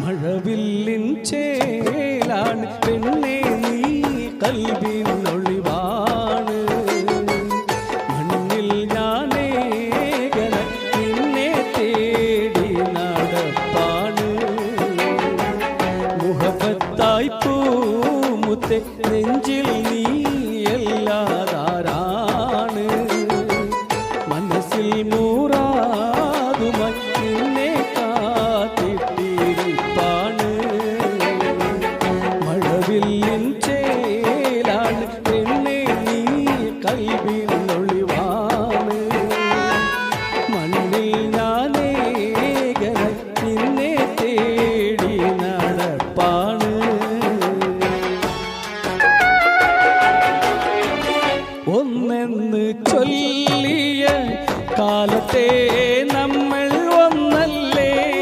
മഴവില്ലിൻ ചേലാണ് പെണ്ണേ നീ കൽവിനൊളിവാണ് മണ്ണിൽ ഞാനേകന നിന്നെ തേടി നടപ്പാണ് മുഹബത്തായി പൂമുത്തെ നെഞ്ചിൽ നീ